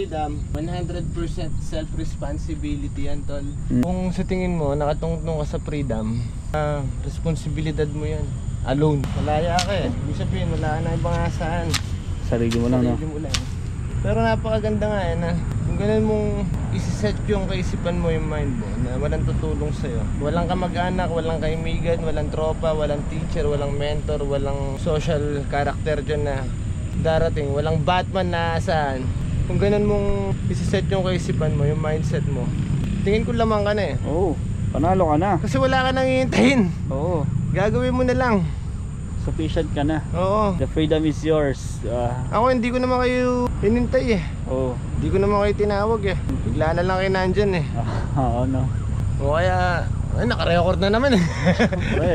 freedom, 100% self-responsibility yan, tol. Kung sa tingin mo, nakatungtong ka sa freedom, responsibilidad mo yan. Alone. Malaya ka eh. Ibig sabihin, wala ka na ibang asahan. Sarili mo lang, no? Sarili mo lang. Pero napakaganda nga eh, na kung ganun mong isiset yung kaisipan mo, yung mind mo, na walang tutulong sa'yo. Walang kamag-anak, walang kaibigan, walang tropa, walang teacher, walang mentor, walang social character dyan na darating, walang Batman na asahan. Kung ganun mong isiset yung kaisipan mo, yung mindset mo, tingin ko lamang ka na eh. Oo, panalo ka na. Kasi wala ka nang hihintayin. Oo, Gagawin mo na lang. sufficient ka na. Oo. The freedom is yours. Ako hindi ko naman kayo hinintay eh. Oo. Hindi ko naman kayo tinawag eh. Bigla na lang kayo nandyan eh. Oo, no. O kaya, ay naka-record na naman eh. Pre.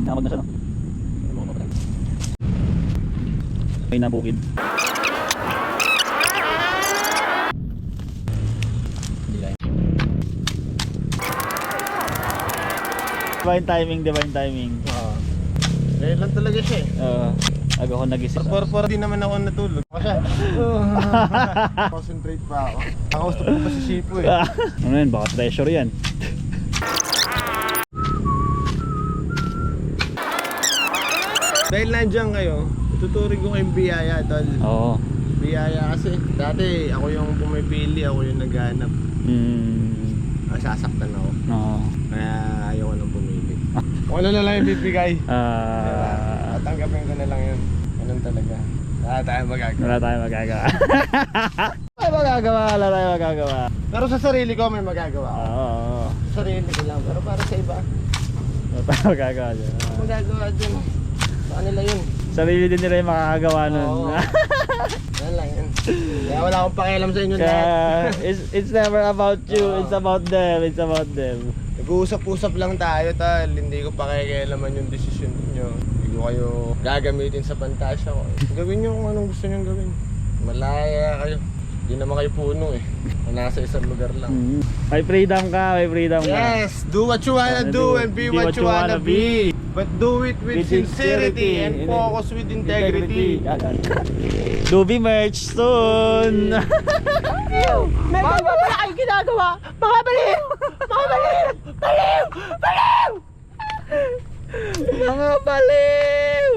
Nakapag na siya, no? May nabukid. Divine timing, divine timing. Oo. Dahil lang talaga siya eh. Aga ko nagising. Por di naman ako natulog. Ako siya. Concentrate pa ako. Nakausap ko pa si Sipo eh. Ano yan? Baka treasure yan. Dahil nandiyan kayo, tuturing ko kayong biyaya, tol. Oo. Biyaya kasi. Dati ako yung pumipili, ako yung naghanap. Sasaktan ako. Oo. Kaya ayoko nang pumili. Kung ano na lang yung bibigay. Tatanggapin ko na lang yun. Ganun talaga. Wala tayong magagawa. Wala tayong magagawa. Wala tayong magagawa. Pero sa sarili ko may magagawa. Oo. Sa sarili ko lang. Pero para sa iba, Wala tayong magagawa dyan. magagawa dyan. Sa kanila yun. Sarili din nila yung makakagawa nun. Oo. Yan lang yun. Kaya wala akong pakialam sa inyo Kaya lahat. it's never about you. Oo. It's about them. It's about them. Nag-uusap-usap lang tayo, tal. Hindi ko pakikialaman yung desisyon niyo. Hindi ko kayo gagamitin sa pantasya ko. Gawin niyo kung anong gusto niyo gawin. Malaya kayo. Hindi naman kayo puno eh. Nasa isang lugar lang. May freedom ka, may freedom ka. Yes! Do what you wanna do and be what you wanna be. But do it with sincerity and focus with integrity. Doobie merch soon. May ganyan pala kayo ginagawa! Mga baliw! Mga baliw! Baliw! Baliw! Mga baliw!